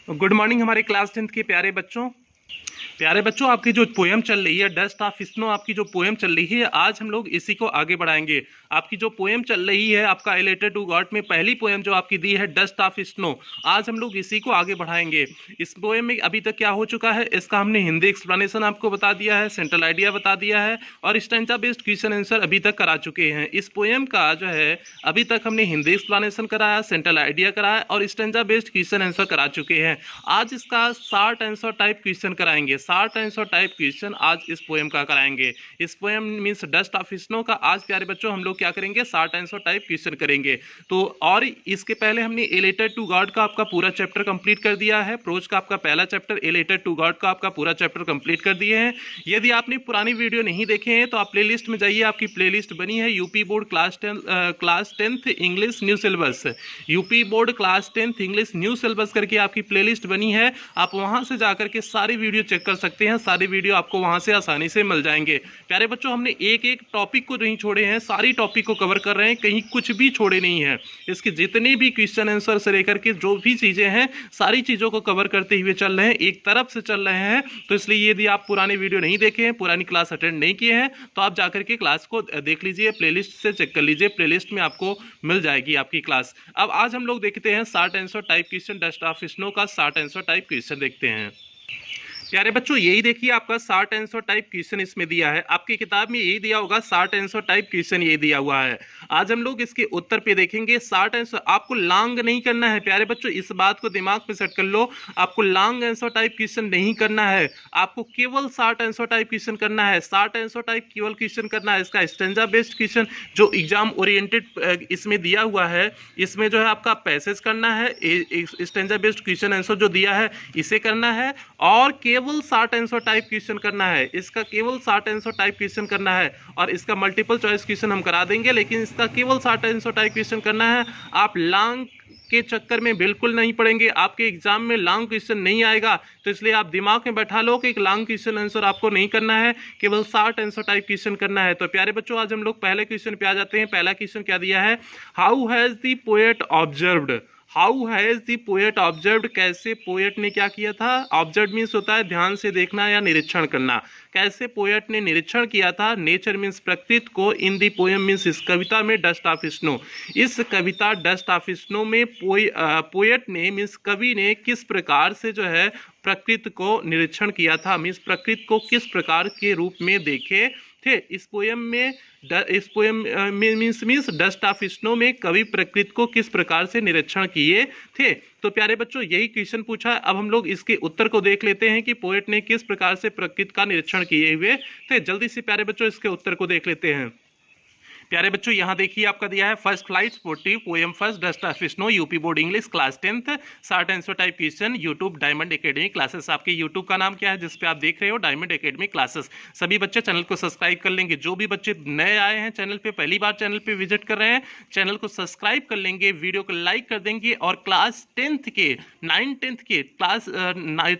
Good morning हमारे class 10th के प्यारे बच्चों आपकी जो पोएम चल रही है डस्ट ऑफ स्नो, आपकी जो पोएम चल रही है आज हम लोग इसी को आगे बढ़ाएंगे। आपकी जो पोएम चल रही है आपका ए लेटर टू गॉड में पहली पोएम जो आपकी दी है डस्ट ऑफ स्नो, आज हम लोग इसी को आगे बढ़ाएंगे। इस पोएम में अभी तक क्या हो चुका है इसका हमने हिंदी एक्सप्लेनेशन आपको बता दिया है, सेंट्रल आइडिया बता दिया है और स्टैंजा बेस्ड क्वेश्चन आंसर अभी तक करा चुके हैं। इस पोएम का जो है अभी तक हमने हिंदी एक्सप्लेनेशन कराया, सेंट्रल आइडिया कराया और स्टैंजा बेस्ड क्वेश्चन आंसर करा चुके हैं। आज इसका शॉर्ट आंसर टाइप क्वेश्चन कराएंगे, शॉर्ट आंसर टाइप क्वेश्चन आज इस पोएम का कराएंगे। इस poem means dust of snow का आज प्यारे बच्चों हम लोग क्या करेंगे, शॉर्ट आंसर टाइप क्वेश्चन करेंगे। तो और इसके पहले हमने ए लेटर टू गॉड का आपका पूरा चैप्टर कंप्लीट कर दिया है, प्रोज का आपका पहला chapter, a letter to God का आपका पूरा चैप्टर कंप्लीट कर दिए हैं। यदि आपने पुरानी वीडियो नहीं देखे हैं तो आप प्लेलिस्ट में जाइए, आपकी प्लेलिस्ट बनी है UP board class 10th English new syllabus, UP board class 10th English new syllabus करके आपकी प्लेलिस्ट बनी है। आप वहां से जाकर के सारी वीडियो चेक कर सकते हैं, सारे वीडियो आपको वहां से आसानी से मिल जाएंगे। प्यारे बच्चों हमने एक एक टॉपिक को नहीं छोड़े हैं, सारी टॉपिक को कवर कर रहे हैं, कहीं कुछ भी छोड़े नहीं है। इसके जितने भी क्वेश्चन आंसर से लेकर के जो भी चीजें हैं सारी चीजों को कवर करते हुए चल रहे हैं, एक तरफ से चल रहे हैं। तो इसलिए यदि आप पुराने वीडियो नहीं देखे हैं, पुरानी क्लास अटेंड नहीं किए हैं तो आप जाकर के क्लास को देख लीजिए, प्लेलिस्ट से चेक कर लीजिए, प्लेलिस्ट में आपको मिल जाएगी आपकी क्लास। अब आज हम लोग देखते हैं short answer type question, dust of snow का शॉर्ट आंसर टाइप क्वेश्चन देखते हैं। प्यारे बच्चों यही देखिए आपका शॉर्ट आंसर टाइप क्वेश्चन इसमें दिया है, आपकी किताब में यही दिया होगा, शॉर्ट आंसर टाइप क्वेश्चन ये दिया हुआ है। आज हम लोग इसके उत्तर पे देखेंगे। शॉर्ट आंसर आपको लॉन्ग नहीं करना है प्यारे बच्चों, इस बात को दिमाग में सेट कर लो, आपको लॉन्ग आंसर टाइप क्वेश्चन नहीं करना है, आपको केवल शॉर्ट आंसर टाइप क्वेश्चन करना है। शॉर्ट आंसर टाइप केवल क्वेश्चन करना है। इसका स्टैंजा बेस्ड क्वेश्चन जो एग्जाम ओरिएंटेड इसमें दिया हुआ है, इसमें जो है आपका पैसेज करना है, स्टैंजा बेस्ड क्वेश्चन आंसर जो दिया है इसे करना है और केवल शॉर्ट आंसर टाइप क्वेश्चन करना है। इसका केवल शॉर्ट आंसर टाइप क्वेश्चन करना है और इसका मल्टीपल चॉइस क्वेश्चन हम करा देंगे, लेकिन इसका केवल शॉर्ट आंसर टाइप क्वेश्चन करना है। आप लॉन्ग के चक्कर में बिल्कुल नहीं पड़ेंगे, आपके एग्जाम में लॉन्ग क्वेश्चन नहीं आएगा। तो इसलिए आप दिमाग में बैठा लो कि एक लॉन्ग क्वेश्चन आंसर आपको नहीं करना है, केवल शॉर्ट आंसर टाइप क्वेश्चन करना है। तो प्यारे बच्चों आज हम लोग पहले क्वेश्चन पे आ जाते हैं। पहला क्वेश्चन क्या दिया है, how has the poet observed, how has the poet observed, कैसे पोएट ने क्या किया था। ऑब्जर्व मीन्स होता है ध्यान से देखना या निरीक्षण करना। कैसे पोएट ने निरीक्षण किया था, नेचर मीन्स प्रकृति को, इन दी पोएम मीन्स इस कविता में, डस्ट ऑफ स्नो इस कविता डस्ट ऑफ स्नो में पोएट ने मीन्स कवि ने किस प्रकार से जो है प्रकृति को निरीक्षण किया था, मीन्स प्रकृति को किस प्रकार के रूप में देखे थे। इस पोएम में मीन्स डस्ट ऑफ स्नो में कवि प्रकृति को किस प्रकार से निरीक्षण किए थे। तो प्यारे बच्चों यही क्वेश्चन पूछा है। अब हम लोग इसके उत्तर को देख लेते हैं कि पोएट ने किस प्रकार से प्रकृति का निरीक्षण किए हुए थे। जल्दी से प्यारे बच्चों इसके उत्तर को देख लेते हैं। प्यारे बच्चों यहाँ देखिए आपका दिया है first flight sportive poem first dust of snow, UP board English class 10th, short answer type question, YouTube diamond academy classes. आपके यूट्यूब का नाम क्या है जिस पे आप देख रहे हो, डायमंड एकेडमी क्लासेस। सभी बच्चे चैनल को सब्सक्राइब कर लेंगे, जो भी बच्चे नए आए हैं चैनल पे, पहली बार चैनल पे विजिट कर रहे हैं, चैनल को सब्सक्राइब कर लेंगे, वीडियो को लाइक कर देंगे और क्लास 10th के 9th के क्लास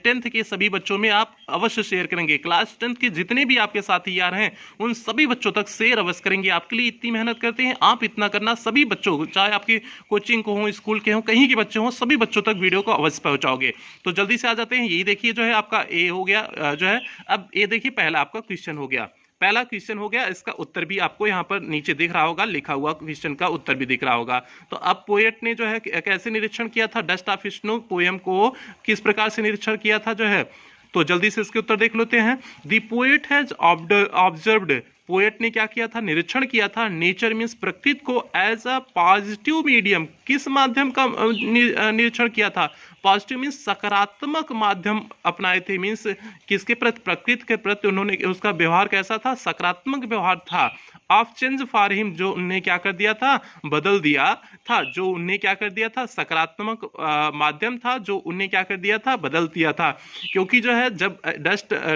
10th के सभी बच्चों में आप अवश्य शेयर करेंगे। क्लास 10th के जितने भी आपके साथी यार हैं उन सभी बच्चों तक शेयर अवश्य करेंगे। आपके लिए इतनी मेहनत करते हैं, आप इतना करना, सभी बच्चों चाहे आपके कोचिंग को हो, स्कूल के हो, कहीं के बच्चे हो, सभी बच्चों तक वीडियो को अवश्य पहुंचाओगे। तो जल्दी से आ जाते हैं। यही देखिए जो है आपका ए हो गया जो है। अब ये देखिए पहला आपका क्वेश्चन हो गया, पहला क्वेश्चन हो गया, इसका उत्तर भी आपको यहाँ पर नीचे दिख रहा होगा, लिखा हुआ क्वेश्चन का उत्तर भी दिख रहा होगा। तो अब पोएट ने जो है कैसे निरीक्षण किया था, डस्ट ऑफ स्नो पोएम को किस प्रकार से निरीक्षण किया था जो है। तो जल्दी से इसके उत्तर देख लेते हैं। The poet has observed, poet ने क्या किया था, निरीक्षण किया था, नेचर मीन्स प्रकृति को एज अ पॉजिटिव मीडियम, किस माध्यम का निरीक्षण किया था, पॉजिटिव मीन्स सकारात्मक माध्यम अपनाए थे, मीन्स किसके प्रति, प्रकृति के प्रति उन्होंने, उसका व्यवहार कैसा था, सकारात्मक व्यवहार था। ऑफ चेंज फॉर हिम, जो उन्हें क्या कर दिया था, बदल दिया था, जो उन्हें क्या कर दिया था, सकारात्मक माध्यम था, जो उन्हें क्या कर दिया था, बदल दिया था। क्योंकि जो है जब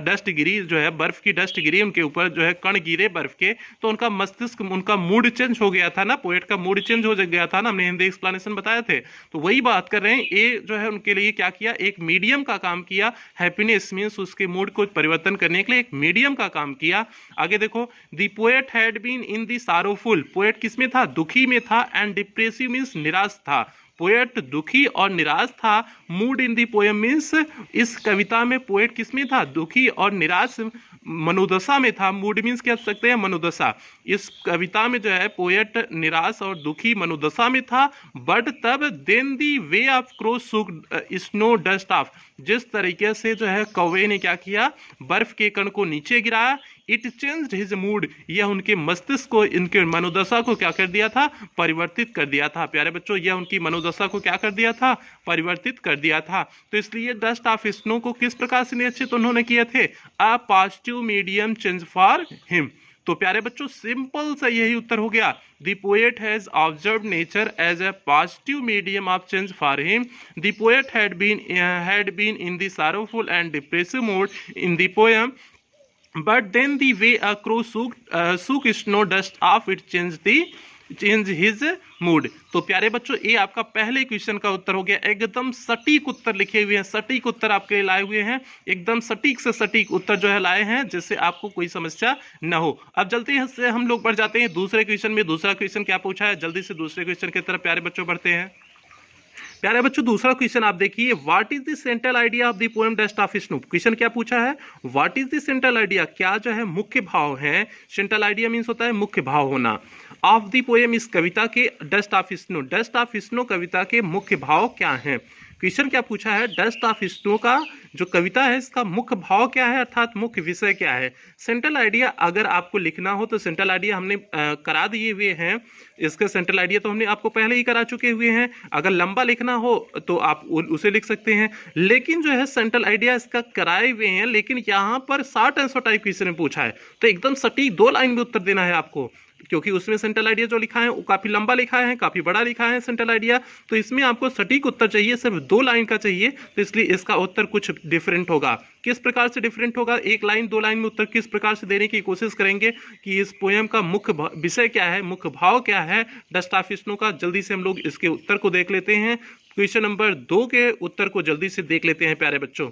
डस्ट गिरी, जो है बर्फ की डस्ट गिरी उनके ऊपर, जो है कण गिरे बर्फ के, तो उनका मस्तिष्क, उनका मूड चेंज हो गया था ना, पोएट का मूड चेंज हो गया था ना, हमने हिंदी एक्सप्लेनेशन बताए थे। तो वही बात कर रहे हैं, ये जो है उनके लिए क्या किया, एक मीडियम का काम किया। हैप्पीनेस मीन्स उसके मूड को परिवर्तन करने के लिए एक मीडियम का काम किया। आगे देखो, the poet had been in the sorrowful, poet किस में था, दुखी में था, एंड डिप्रेसिव मीन्स निराश था। पोएट दुखी और निराश था। मूड इन दी पोएम मीन्स इस कविता में पोएट किसमें था, दुखी और निराश मनोदशा में था। मूड मीन्स क्या सकते हैं, मनोदशा। इस कविता में जो है पोएट निराश और दुखी मनोदशा में था। बट तब then the way of crow shook snow dust off, जिस तरीके से जो है कौवे ने क्या किया, बर्फ के कण को नीचे गिराया। इट चेंज्ड हिज मूड, यह उनके मस्तिष्क को, इनके मनोदशा को क्या कर दिया था, परिवर्तित कर दिया था। प्यारे बच्चों, यह उनकी मनोदशा को क्या कर दिया था, परिवर्तित कर दिया था। तो इसलिए डस्ट ऑफ स्नो को किस प्रकार से निश्चित उन्होंने किए थे, a positive medium change for him. तो प्यारे बच्चों, सिंपल सा यही उत्तर हो गया। The poet has observed nature as a positive medium of change for him. The poet had been in the sorrowful and depressive mood in the poem, but then the way a crow shook snow dust off, it change his mood. तो प्यारे बच्चों, ये आपका पहले question का उत्तर हो गया। एकदम सटीक उत्तर लिखे हुए हैं, सटीक उत्तर आपके लिए लाए हुए हैं, एकदम सटीक से सटीक उत्तर जो है लाए हैं, जिससे आपको कोई समस्या न हो। अब जल्दी से हम लोग बढ़ जाते हैं दूसरे क्वेश्चन में। दूसरा क्वेश्चन क्या पूछा है, जल्दी से दूसरे क्वेश्चन की तरफ प्यारे बच्चों बढ़ते हैं। प्यारे बच्चों, दूसरा क्वेश्चन आप देखिए, what is the central idea of the poem dust of snow. Question क्या पूछा है, what is the central idea, क्या जो है मुख्य भाव है, सेंट्रल आइडिया मीन्स होता है मुख्य भाव होना, ऑफ द पोएम, इस कविता के, dust of snow, dust of snow कविता के मुख्य भाव क्या हैं। क्वेश्चन क्या पूछा है, डस्ट ऑफ स्नो का जो कविता है इसका मुख्य भाव क्या है, अर्थात मुख्य विषय क्या है। सेंट्रल आइडिया अगर आपको लिखना हो तो सेंट्रल आइडिया हमने करा दिए हुए हैं, इसका सेंट्रल आइडिया तो हमने आपको पहले ही करा चुके हुए हैं। अगर लंबा लिखना हो तो आप उसे लिख सकते हैं, लेकिन जो है सेंट्रल आइडिया इसका कराए हुए हैं, लेकिन यहाँ पर शॉर्ट आंसर टाइप क्वेश्चन में पूछा है, तो एकदम सटीक 2 लाइन में उत्तर देना है आपको, क्योंकि उसमें सेंट्रल आइडिया जो लिखा है वो काफी लंबा लिखा है, काफी बड़ा लिखा है सेंट्रल आइडिया, तो इसमें आपको सटीक उत्तर चाहिए, सिर्फ 2 लाइन का चाहिए, तो इसलिए इसका उत्तर कुछ डिफरेंट होगा। किस प्रकार से डिफरेंट होगा, 1 लाइन 2 लाइन में उत्तर किस प्रकार से देने की कोशिश करेंगे कि इस पोएम का मुख्य विषय क्या है, मुख्य भाव क्या है डस्ट ऑफ स्नो का। जल्दी से हम लोग इसके उत्तर को देख लेते हैं। क्वेश्चन नंबर 2 के उत्तर को जल्दी से देख लेते हैं प्यारे बच्चों।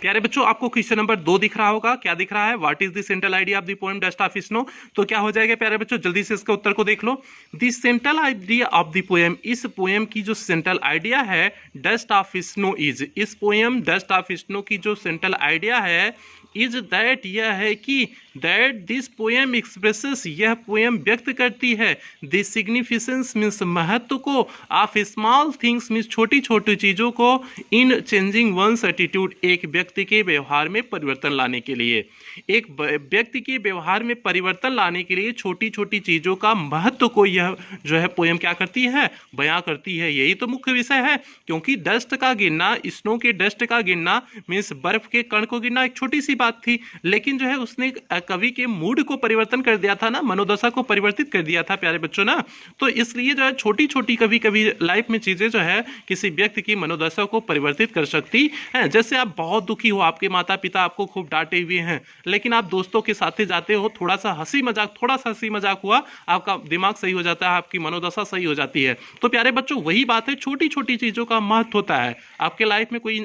प्यारे बच्चों, आपको क्वेश्चन नंबर 2 दिख रहा होगा, क्या दिख रहा है, what is the central idea of the poem dust of snow. तो क्या हो जाएगा प्यारे बच्चों, जल्दी से इसका उत्तर को देख लो। The central idea of the poem, इस पोएम की जो सेंट्रल आइडिया है डस्ट ऑफ स्नो इज, इस पोएम डस्ट ऑफ स्नो की जो सेंट्रल आइडिया है इज दैट, यह है कि दैट दिस पोएम एक्सप्रेसेस, यह पोएम व्यक्त करती है द सिग्निफिकेंस मीन्स महत्व को, ऑफ स्मॉल थिंग्स मीन्स छोटी छोटी चीजों को, इन चेंजिंग वंस एटीट्यूड, एक व्यक्ति के व्यवहार में परिवर्तन लाने के लिए, एक व्यक्ति के व्यवहार में परिवर्तन लाने के लिए छोटी छोटी चीजों का महत्व को यह जो है पोएम क्या करती है, बयां करती है। यही तो मुख्य विषय है, क्योंकि डस्ट का गिरना, स्नो के डस्ट का गिरना मीन्स बर्फ के कण को गिरना एक छोटी सी बात थी, लेकिन जो है उसने कवि के मूड को परिवर्तन कर दिया था ना, मनोदशा को परिवर्तित कर दिया था प्यारे बच्चों ना। तो इसलिए जो है छोटी छोटी कभी कभी लाइफ में चीजें जो है किसी व्यक्ति की मनोदशा को परिवर्तित कर सकती हैं। जैसे आप बहुत दुखी हो, आपके माता पिता आपको खूब डांटे हुए हैं, लेकिन आप दोस्तों के साथ जाते हो, थोड़ा सा हंसी मजाक हुआ, आपका दिमाग सही हो जाता है, आपकी मनोदशा सही हो जाती है। तो प्यारे बच्चों, वही बात है, छोटी छोटी चीजों का महत्व होता है। आपके लाइफ में कोई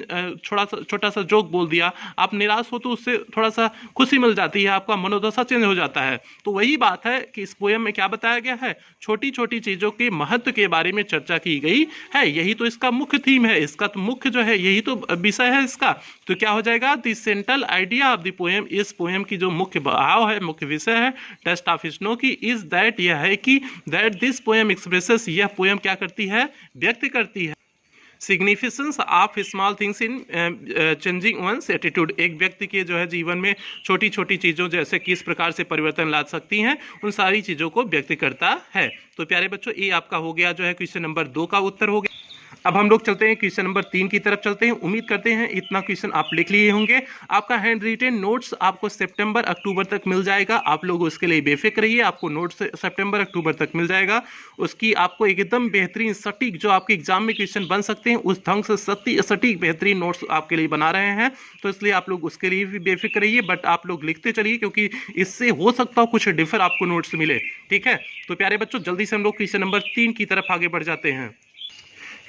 छोटा सा जोक बोल दिया, आप निराश हो तो उससे थोड़ा सा खुशी मिल जाती है, आपका मनोदशा चेंज हो जाता है। तो वही बात है कि इस पोएम में क्या बताया गया है, छोटी छोटी चीजों के महत्व के बारे में चर्चा की गई है। यही तो इसका मुख्य थीम है, इसका तो मुख्य जो है यही तो विषय है इसका। तो क्या हो जाएगा, the central idea of the poem, इस पोएम की जो मुख्य भाव है, मुख्य विषय है डस्ट ऑफ स्नो की, इज दैट, यह है कि दैट दिस पोएम एक्सप्रेसेस, यह पोएम क्या करती है, व्यक्त करती है significance of small things in changing one's attitude, एक व्यक्ति के जो है जीवन में छोटी छोटी चीज़ों जैसे किस प्रकार से परिवर्तन ला सकती हैं, उन सारी चीज़ों को व्यक्त करता है। तो प्यारे बच्चों, ये आपका हो गया जो है क्वेश्चन नंबर 2 का उत्तर हो गया। अब हम लोग चलते हैं क्वेश्चन नंबर 3 की तरफ चलते हैं। उम्मीद करते हैं इतना क्वेश्चन आप लिख लिए होंगे। आपका हैंड रिटेन नोट्स आपको सितंबर अक्टूबर तक मिल जाएगा, आप लोग उसके लिए बेफिक्र रहिए, आपको नोट्स सितंबर अक्टूबर तक मिल जाएगा। उसकी आपको एकदम बेहतरीन सटीक जो आपके एग्जाम में क्वेश्चन बन सकते हैं उस ढंग से सटीक बेहतरीन नोट्स आपके लिए बना रहे हैं, तो इसलिए आप लोग उसके लिए भी बेफिक्र रहिए, बट आप लोग लिखते चलिए, क्योंकि इससे हो सकता हो कुछ डिफर आपको नोट्स मिले। ठीक है, तो प्यारे बच्चों, जल्दी से हम लोग क्वेश्चन नंबर 3 की तरफ आगे बढ़ जाते हैं।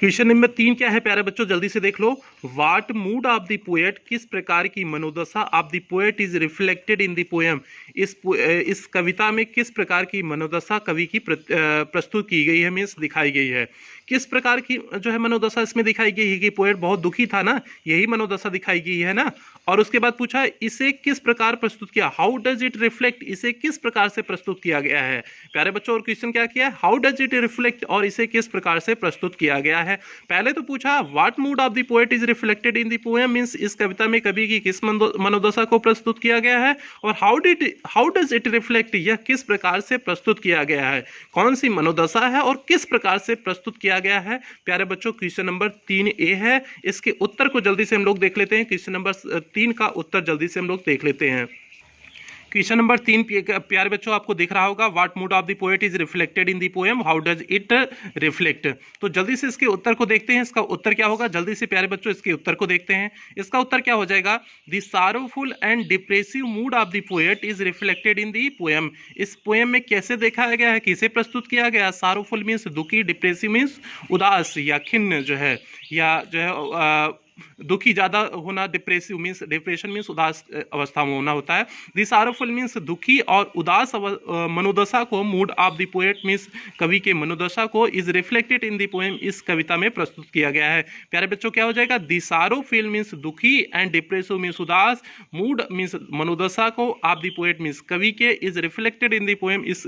क्वेश्चन नंबर 3 क्या है प्यारे बच्चों, जल्दी से देख लो। What mood of the poet, किस प्रकार की मनोदशा of the poet is reflected in the poem, इस कविता में किस प्रकार की मनोदशा कवि की प्रस्तुत की गई है, मीन्स दिखाई गई है। किस प्रकार की जो है मनोदशा इसमें दिखाई गई है कि पोएट बहुत दुखी था ना, यही मनोदशा दिखाई गई है ना। और उसके बाद पूछा इसे किस प्रकार प्रस्तुत किया, हाउ डज इट रिफ्लेक्ट, इसे किस प्रकार से प्रस्तुत किया गया है। प्यारे बच्चों और क्वेश्चन क्या किया है, हाउ डज इट रिफ्लेक्ट, और इसे किस प्रकार से प्रस्तुत किया गया है। पहले तो पूछा what mood of the poet is reflected in the poem, means इस कविता में कवि की किस मनोदशा को प्रस्तुत किया गया है। और हाउ डज इट रिफ्लेक्ट, यह किस प्रकार से प्रस्तुत किया गया है, कौन सी मनोदशा है और किस प्रकार से प्रस्तुत किया गया है। प्यारे बच्चों क्वेश्चन नंबर 3A है, इसके उत्तर को जल्दी से हम लोग देख लेते हैं। क्वेश्चन नंबर 3 का उत्तर जल्दी से हम लोग देख लेते हैं। क्वेश्चन नंबर 3 प्यारे बच्चों आपको दिख रहा होगा, what mood of the poet is reflected in the poem, how does it reflect. तो जल्दी से इसके उत्तर को देखते हैं, इसका उत्तर क्या होगा, जल्दी से प्यारे बच्चों इसके उत्तर को देखते हैं। इसका उत्तर क्या हो जाएगा, the sorrowful and depressive mood of the poet is reflected in the poem. इस पोएम में कैसे देखा गया है, किसे प्रस्तुत किया गया। सारोफुल मीन्स दुखी, डिप्रेसिव मीन्स उदास या खिन्न जो है, या जो है दुखी ज्यादा होना, डिप्रेसिव मीन्स डिप्रेशन मीन्स उदास अवस्था में होना होता है। द सारोफुल मीन्स दुखी और उदास मनोदशा को, mood of the poet means कवि के मनोदशा को, is reflected in the poem, इस कविता में प्रस्तुत किया गया है। प्यारे बच्चों क्या हो जाएगा, द सारोफुल मीन्स दुखी एंड डिप्रेसिव मीन्स उदास, मूड मीन्स मनोदशा को, ऑफ द पोएट मीन्स कवि के, is reflected in the poem, इस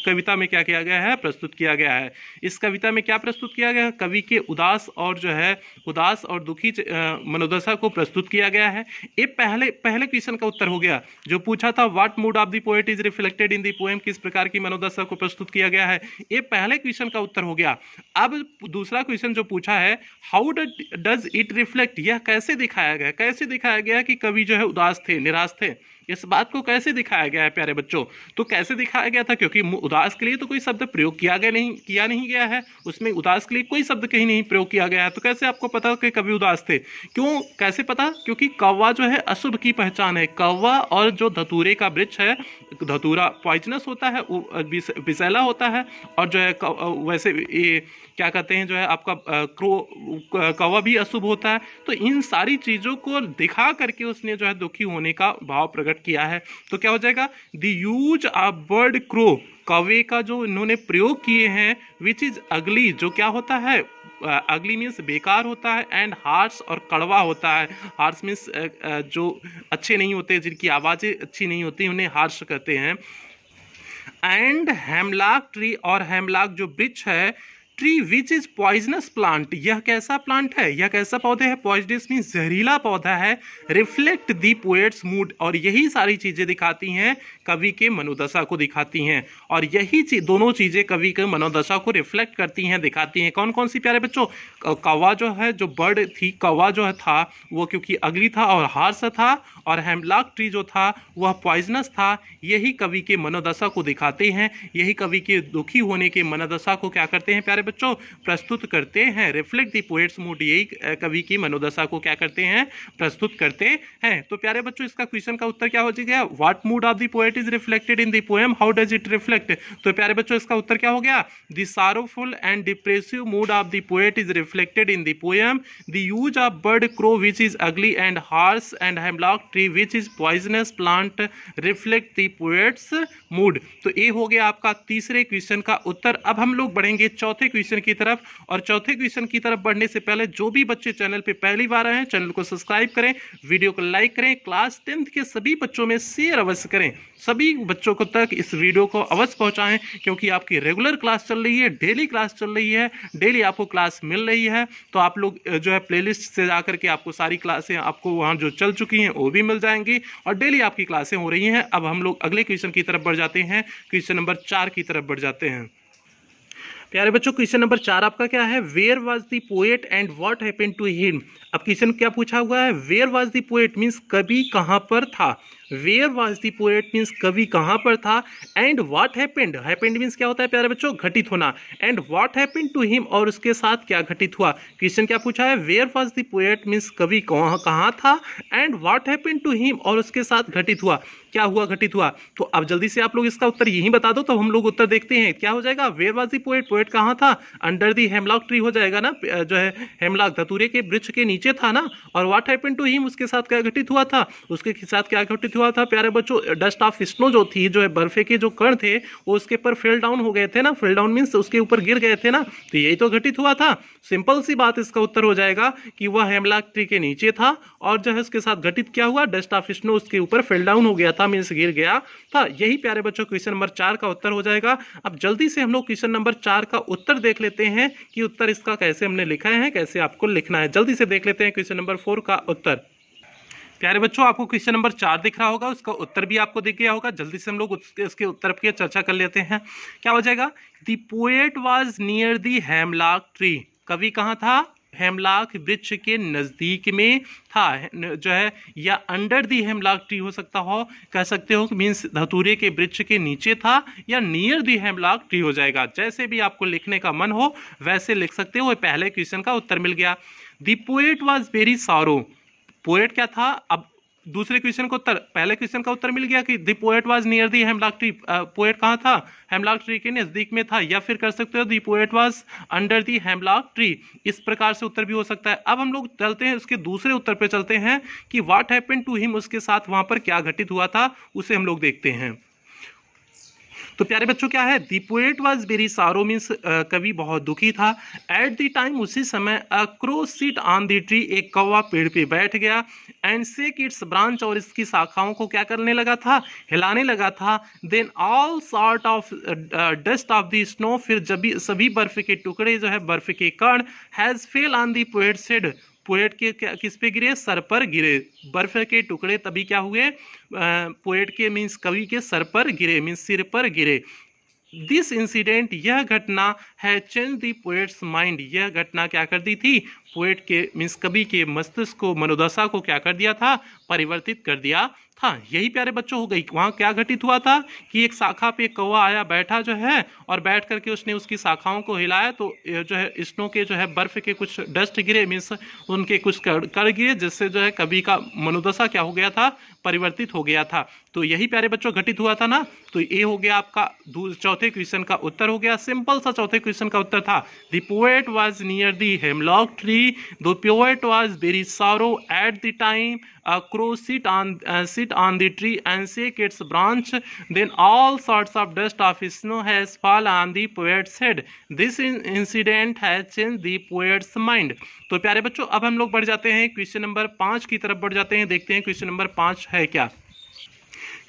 कविता में क्या किया गया है, प्रस्तुत किया गया है। इस कविता में क्या प्रस्तुत किया गया है, कवि के उदास और जो है उदास और दुखी मनोदशा को प्रस्तुत किया गया है। ये पहले क्वेश्चन का उत्तर हो गया जो पूछा था, what mood of the poet is reflected in the poem, किस प्रकार की मनोदशा को प्रस्तुत किया गया है, ये पहले क्वेश्चन का उत्तर हो गया। अब दूसरा क्वेश्चन जो पूछा है, हाउ डज इट रिफ्लेक्ट, यह कैसे दिखाया गया, कैसे दिखाया गया कि कवि जो है उदास थे, निराश थे, इस बात को कैसे दिखाया गया है प्यारे बच्चों। तो कैसे दिखाया गया था, क्योंकि उदास के लिए तो कोई शब्द प्रयोग किया नहीं गया है, उसमें उदास के लिए कोई शब्द कहीं नहीं प्रयोग किया गया है। तो कैसे आपको पता कि कवि उदास थे, क्यों, कैसे पता, क्योंकि कौवा जो है अशुभ की पहचान है। कौवा और जो धतूरे का वृक्ष है, धतूरा पॉइजनस होता है, विषैला होता है, और जो है वैसे ये क्या कहते हैं जो है आपका कौवा भी अशुभ होता है। तो इन सारी चीजों को दिखा करके उसने जो है दुखी होने का भाव प्रकट किया है। तो क्या हो जाएगा, the use of bird crow, कौवे का जो इन्होंने प्रयोग किए हैं, विच इज अगली, जो क्या होता है, अगली मीन्स बेकार होता है, एंड हार्श और कड़वा होता है। हार्श मीन्स जो अच्छे नहीं होते, जिनकी आवाजें अच्छी नहीं होती, उन्हें हार्श कहते हैं। एंड हेमलॉक ट्री, और हेमलॉक जो वृक्ष है, tree which is poisonous plant, यह कैसा प्लांट है, यह कैसा पौधा है, पॉइजनस मीन्स जहरीला पौधा है, रिफ्लेक्ट दी पोएट्स मूड, और यही सारी चीजें दिखाती हैं कवि के मनोदशा को दिखाती हैं, और यही दोनों चीजें कवि के मनोदशा को रिफ्लेक्ट करती हैं, दिखाती हैं। कौन कौन सी प्यारे बच्चों, कौवा जो है, जो बर्ड थी, कौवा जो है था वो क्योंकि अगली था और हार्श था, और हेमलॉक ट्री जो था वह पॉइजनस था। यही कवि के मनोदशा को दिखाते हैं, यही कवि के दुखी होने के मनोदशा को क्या करते हैं प्यारे बच्चों, प्रस्तुत करते हैं। रिफ्लेक्ट द पोएट्स मूड, यही कवि की मनोदशा को क्या करते हैं, प्रस्तुत करते हैं। तो प्यारे बच्चों इसका क्वेश्चन का उत्तर क्या हो जाएगा, what mood of the poet is reflected in the poem, how does it reflect. तो प्यारे बच्चों इसका उत्तर क्या हो गया, the sorrowful and depressive mood of the poet is reflected in the poem, the use of bird crow which is ugly and harsh, and hemlock tree which is poisonous plant reflect the poet's mood. तो ये हो गया आपका तीसरे question का उत्तर। अब हम लोग बढ़ेंगे चौथे क्वेश्चन की तरफ, और चौथे क्वेश्चन की तरफ बढ़ने से पहले जो भी बच्चे चैनल पे पहली बार आए हैं, चैनल को सब्सक्राइब करें, वीडियो को लाइक करें, क्लास 10th के सभी बच्चों में शेयर अवश्य करें, सभी बच्चों को तक इस वीडियो को अवश्य पहुंचाएं, क्योंकि आपकी रेगुलर क्लास चल रही है, डेली क्लास चल रही है, डेली आपको क्लास मिल रही है। तो आप लोग जो है प्लेलिस्ट से जाकर के आपको सारी क्लासें आपको वहाँ जो चल चुकी हैं वो भी मिल जाएंगी, और डेली आपकी क्लासें हो रही हैं। अब हम लोग अगले क्वेश्चन की तरफ बढ़ जाते हैं, क्वेश्चन नंबर 4 की तरफ बढ़ जाते हैं। प्यारे बच्चों क्वेश्चन नंबर 4 आपका क्या है, where was the poet and what happened to him. अब क्वेश्चन क्या पूछा हुआ है, where was the poet means कवि कहाँ पर था, where was the poet means कवि कहाँ पर था, and what happened, happened means क्या होता है प्यारे बच्चों, घटित होना, and what happened to him, और उसके साथ क्या घटित हुआ। क्वेश्चन क्या पूछा है, where was the poet means कवि कहाँ था, and what happened to him, और उसके साथ घटित हुआ, क्या हुआ, घटित हुआ। तो अब जल्दी से आप लोग इसका उत्तर यही बता दो, तो हम लोग उत्तर देखते हैं क्या हो जाएगा, where was the poet, poet कहाँ था, अंडर द हेमलॉक ट्री हो जाएगा ना, जो है हेमलॉक धतूरे के वृक्ष के नीचे था ना, और व्हाट हैपेंड टू हिम, उसके साथ क्या घटित हुआ था, उसके साथ क्या घटित हुआ था प्यारे बच्चों, डस्ट ऑफ स्नो जो थी, जो है बर्फे के जो कण थे वो उसके ऊपर फेल डाउन हो गए थे ना, फेल डाउन मीन्स उसके ऊपर गिर गए थे ना, तो यही तो घटित हुआ था। सिंपल सी बात, इसका उत्तर हो जाएगा कि वह हेमलॉक ट्री के नीचे था और जो है उसके साथ घटित क्या हुआ, डस्ट ऑफ स्नो उसके ऊपर फेल डाउन हो गया था, मीन्स गिर गया था। यही प्यारे बच्चों क्वेश्चन नंबर 4 का उत्तर हो जाएगा। अब जल्दी से हम लोग क्वेश्चन नंबर 4 का उत्तर देख लेते हैं कि उत्तर इसका कैसे हमने लिखा है, कैसे आपको लिखना है। जल्दी से देख लेते हैं क्वेश्चन नंबर 4 का उत्तर। प्यारे बच्चों, आपको क्वेश्चन नंबर 4 दिख रहा होगा, उसका उत्तर भी आपको दिख गया होगा। जल्दी से हम लोग इसके उत्तर की चर्चा कर लेते हैं। क्या हो जाएगा, the poet was near the hemlock tree. कवि कहाँ था, हेमलॉक वृक्ष के नजदीक में था, जो है, या अंडर दी हेमलॉक ट्री हो सकता हो, कह सकते हो, मीन्स धतूरे के वृक्ष के नीचे था, या नियर दी हेमलॉक ट्री हो जाएगा। जैसे भी आपको लिखने का मन हो वैसे लिख सकते हो। पहले क्वेश्चन का उत्तर मिल गया। The poet was very sorrow. Poet क्या था, अब दूसरे क्वेश्चन का उत्तर, पहले क्वेश्चन का उत्तर मिल गया कि the poet was near the hemlock tree. Poet कहाँ था, हेमलॉक ट्री के नजदीक में था, या फिर कर सकते हो the poet was under the hemlock tree. इस प्रकार से उत्तर भी हो सकता है। अब हम लोग चलते हैं उसके दूसरे उत्तर पे चलते हैं कि व्हाट हैपेंड टू हिम, उसके साथ वहां पर क्या घटित हुआ था, उसे हम लोग देखते हैं। तो प्यारे बच्चों क्या है, दी पोएट वॉज वेरी सारो मीन्स कवि बहुत दुखी था। एट द टाइम, उसी समय, a crow sit on the tree, एक कौवा पेड़ पे बैठ गया, एंड शेक इट्स ब्रांच, और इसकी शाखाओं को क्या करने लगा था, हिलाने लगा था। Then all sort of dust of the snow, फिर जब सभी बर्फ के टुकड़े, जो है बर्फ के कण, has fell on the poets head, poet के किस पे गिरे, सर पर गिरे। बर्फ के टुकड़े तभी क्या हुए, पोएट के मीन्स कवि के सर पर गिरे, मीन्स सिर पर गिरे। दिस इंसिडेंट, यह घटना, है चेंज द पोएट्स माइंड, यह घटना क्या कर दी थी, पोएट के मीन्स कवि के मस्तिष्क को, मनोदशा को क्या कर दिया था, परिवर्तित कर दिया था। यही प्यारे बच्चों हो गई। वहाँ क्या घटित हुआ था कि एक शाखा पे कौवा आया, बैठा जो है, और बैठ करके उसने उसकी शाखाओं को हिलाया, तो जो है स्नो के, जो है बर्फ के कुछ डस्ट गिरे, मीन्स उनके कुछ कण गिरे, जिससे जो है कवि का मनोदशा क्या हो गया था, परिवर्तित हो गया था। तो यही प्यारे बच्चों घटित हुआ था ना। तो ये हो गया आपका चौथे क्वेश्चन का उत्तर हो गया। सिंपल सा चौथे क्वेश्चन का उत्तर था, the poet was near the hemlock tree, the poet was very sorrow at the time a crow sit on the tree and shake its branch, then all sorts of dust of snow has fallen on the poet's head. This incident has changed the poet's mind. तो प्यारे बच्चों, अब हम लोग बढ़ जाते हैं question number 5 की तरफ बढ़ जाते हैं। देखते हैं क्वेश्चन नंबर 5 है क्या।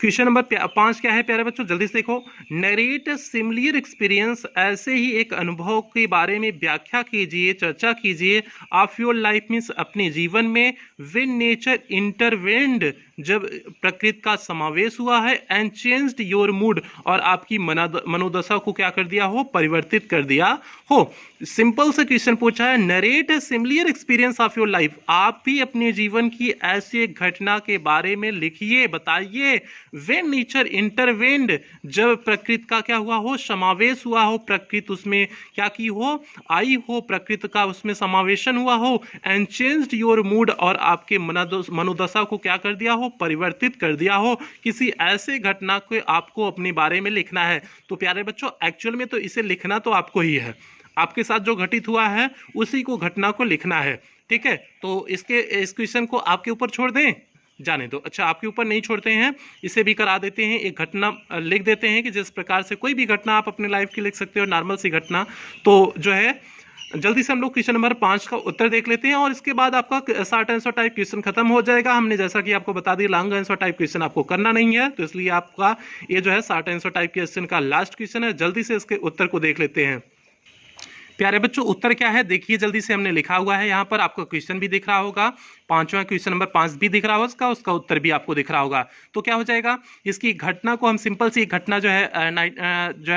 क्वेश्चन नंबर 5 क्या है प्यारे बच्चों, जल्दी से देखो। नरेट सिमिलर एक्सपीरियंस, ऐसे ही एक अनुभव के बारे में व्याख्या कीजिए, चर्चा कीजिए, ऑफ योर लाइफ मीन्स अपने जीवन में, व्हेन नेचर इंटरवेंड, जब प्रकृति का समावेश हुआ है, एंड चेंज्ड योर मूड, और आपकी मनोदशा को क्या कर दिया हो, परिवर्तित कर दिया हो। सिंपल से क्वेश्चन पूछा है, narrate similar experience of your life, आप भी अपने जीवन की ऐसी एक घटना के बारे में लिखिए, बताइए। व्हेन नेचर इंटरवेंड, जब प्रकृति का क्या हुआ हो, समावेश हुआ हो, प्रकृति उसमें क्या की हो, आई हो, प्रकृति का उसमें समावेशन हुआ हो, एंड चेंज्ड योर मूड, और आपके मनोदशा को क्या कर दिया हो, परिवर्तित कर दिया हो। किसी ऐसे घटना को आपको अपने बारे में लिखना है। तो प्यारे बच्चों, एक्चुअल में तो इसे लिखना तो आपको ही है, आपके साथ जो घटित हुआ है उसी को, घटना को लिखना है, ठीक है। तो इस क्वेश्चन को आपके ऊपर छोड़ दें, जाने दो। अच्छा, आपके ऊपर नहीं छोड़ते हैं, इसे भी करा देते हैं। एक घटना लिख देते हैं कि जिस प्रकार से कोई भी घटना आप अपने लाइफ की लिख सकते हो, नॉर्मल सी घटना। तो जो है जल्दी से हम लोग क्वेश्चन नंबर 5 का उत्तर देख लेते हैं, और इसके बाद आपका शॉर्ट आंसर टाइप क्वेश्चन खत्म हो जाएगा। हमने जैसा कि आपको बता दिया, लॉन्ग आंसर टाइप क्वेश्चन आपको करना नहीं है, तो इसलिए आपका ये जो है शॉर्ट आंसर टाइप क्वेश्चन का लास्ट क्वेश्चन है। जल्दी से इसके उत्तर को देख लेते हैं। प्यारे बच्चों, उत्तर क्या है देखिए, जल्दी से हमने लिखा हुआ है यहाँ पर, आपको क्वेश्चन भी दिख रहा होगा, 5वां क्वेश्चन नंबर 5 भी दिख रहा होगा, उसका उत्तर भी आपको दिख रहा होगा। तो क्या हो जाएगा, इसकी घटना को हम सिंपल सी घटना जो है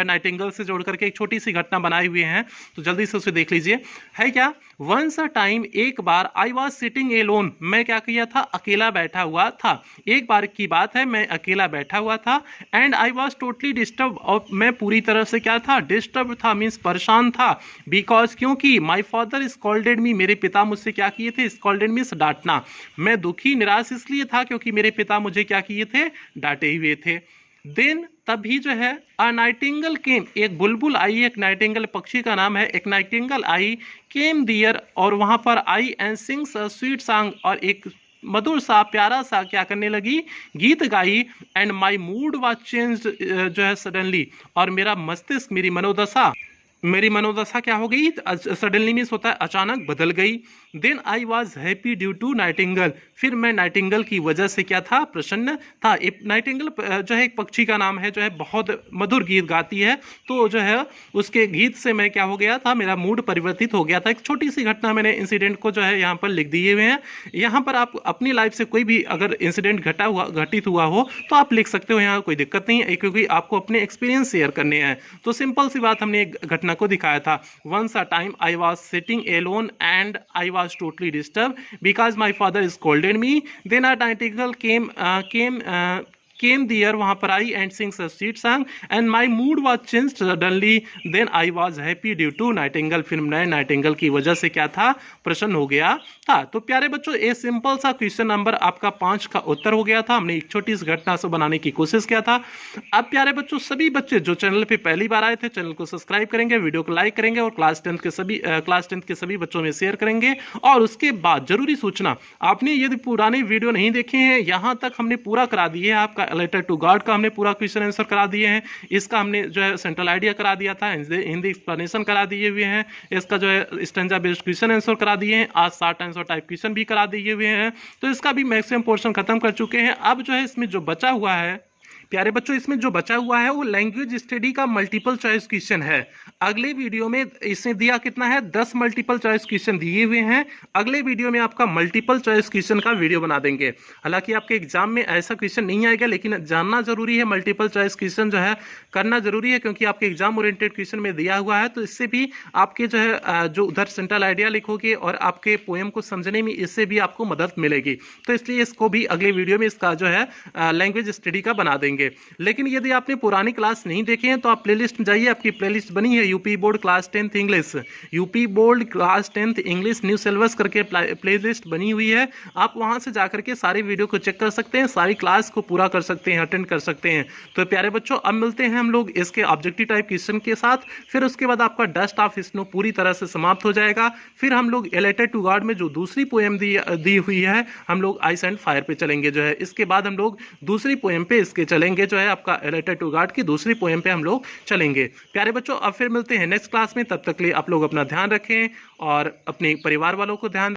नाइटिंगेल से जोड़ करके एक छोटी सी घटना बनाए हुए हैं, तो जल्दी से उसे देख लीजिए। है क्या, वंस अ टाइम, एक बार, आई वॉज सिटिंग एलोन, मैं क्या किया था, अकेला बैठा हुआ था। एक बार की बात है, मैं अकेला बैठा हुआ था। And I was totally disturb, और मैं पूरी तरह से क्या था, डिस्टर्ब था, मीन्स परेशान था। बिकॉज, क्योंकि, माई फादर स्कॉल्डेड मी, मेरे पिता मुझसे क्या किए थे, स्कॉल्डेड मीन्स डांटना। मैं दुखी निराश इसलिए था क्योंकि मेरे पिता मुझे क्या किए थे, डांटे हुए थे। देन, तभी जो है, अ नाइटिंगल केम, एक बुलबुल आई, एक नाइटिंगल पक्षी का नाम है, एक नाइटिंगल आई, केम दियर, और वहां पर आई, and sings a sweet song, और एक मधुर सा प्यारा सा क्या करने लगी, गीत गाई। And my mood was change जो है सडनली, और मेरा मस्तिष्क, मेरी मनोदशा क्या हो गई, सडनली मीन्स होता है अचानक बदल गई। Then I was happy due to nightingale, फिर मैं नाइटिंगल की वजह से क्या था, प्रसन्न था। नाइटिंगल जो है एक पक्षी का नाम है, जो है बहुत मधुर गीत गाती है, तो जो है उसके गीत से मैं क्या हो गया था, मेरा मूड परिवर्तित हो गया था। एक छोटी सी घटना मैंने इंसिडेंट को जो है यहाँ पर लिख दिए हुए हैं। यहाँ पर आप अपनी लाइफ से कोई भी अगर इंसिडेंट घटित हुआ हो तो आप लिख सकते हो, यहाँ कोई दिक्कत नहीं है, क्योंकि आपको अपने एक्सपीरियंस शेयर करने हैं। तो सिंपल सी बात हमने एक घटना को दिखाया था। Once a time I was sitting alone and I was totally disturbed because my father scolded me. Then a nightingale came there, वहाँ पर आई and sings a sweet song and my mood was change suddenly. Then I was happy due to nightingale, फिर मैं Nightingale की वजह से क्या था, प्रसन्न हो गया था। तो प्यारे बच्चों, ये सिंपल सा क्वेश्चन नंबर आपका 5 का उत्तर हो गया था। हमने एक छोटी सी घटना से बनाने की कोशिश किया था। अब प्यारे बच्चों, सभी बच्चे जो चैनल पे पहली बार आए थे, चैनल को सब्सक्राइब करेंगे, वीडियो को लाइक करेंगे और क्लास टेंथ के सभी बच्चों में शेयर करेंगे। और उसके बाद जरूरी सूचना, आपने यदि पुराने वीडियो नहीं देखे हैं, यहाँ तक हमने पूरा करा दिए है। आपका रिलेटेड टू गॉड का हमने पूरा क्वेश्चन आंसर करा दिए हैं। इसका हमने जो है सेंट्रल आइडिया करा दिया था, हिंदी एक्सप्लेनेशन करा दिए हुए हैं। इसका जो है स्टैंजा बेस्ड क्वेश्चन आंसर करा दिए हैं। आज शॉर्ट आंसर टाइप क्वेश्चन भी करा दिए हुए हैं। तो इसका भी मैक्सिमम पोर्शन खत्म कर चुके हैं। अब जो है इसमें जो बचा हुआ है प्यारे बच्चों, इसमें जो बचा हुआ है वो लैंग्वेज स्टडी का मल्टीपल चॉइस क्वेश्चन है। अगले वीडियो में इसने दिया कितना है, 10 मल्टीपल चॉइस क्वेश्चन दिए हुए हैं। अगले वीडियो में आपका मल्टीपल चॉइस क्वेश्चन का वीडियो बना देंगे। हालांकि आपके एग्जाम में ऐसा क्वेश्चन नहीं आएगा, लेकिन जानना जरूरी है, मल्टीपल चॉइस क्वेश्चन जो है करना जरूरी है, क्योंकि आपके एग्जाम ओरिएंटेड क्वेश्चन में दिया हुआ है। तो इससे भी आपके जो है जो उधर सेंट्रल आइडिया लिखोगे और आपके पोएम को समझने में इससे भी आपको मदद मिलेगी। तो इसलिए इसको भी अगले वीडियो में इसका जो है लैंग्वेज स्टडी का बना देंगे। लेकिन यदि आपने पुरानी क्लास नहीं देखे हैं तो आप प्लेलिस्ट में जाइए, आपकी प्लेलिस्ट बनी है UP board class 10th English, UP board class 10th English new syllabus करके प्लेलिस्ट बनी हुई है। आप वहां से जाकर के सारे वीडियो को चेक कर सकते हैं, सारी क्लास को पूरा कर सकते हैं, अटेंड कर सकते हैं। तो प्यारे बच्चों, अब मिलते हैं हम लोग इसके ऑब्जेक्टिव टाइप क्वेश्चन के साथ। फिर उसके बाद आपका डस्ट ऑफ स्नो पूरी तरह से समाप्त हो जाएगा। फिर हम लोग रिलेटेड टू गॉड में जो दूसरी पोएम दी हुई है, हम लोग आइस एंड फायर पे चलेंगे जो है। इसके बाद हम लोग दूसरी पोएम पे इसके चलेंगे जो है, आपका रिलेटेड टू गॉड की दूसरी पोएम पे हम लोग चलेंगे। प्यारे बच्चों, अब फिर मिलते हैं नेक्स्ट क्लास में। तब तक के लिए आप लोग अपना ध्यान रखें और अपने परिवार वालों को ध्यान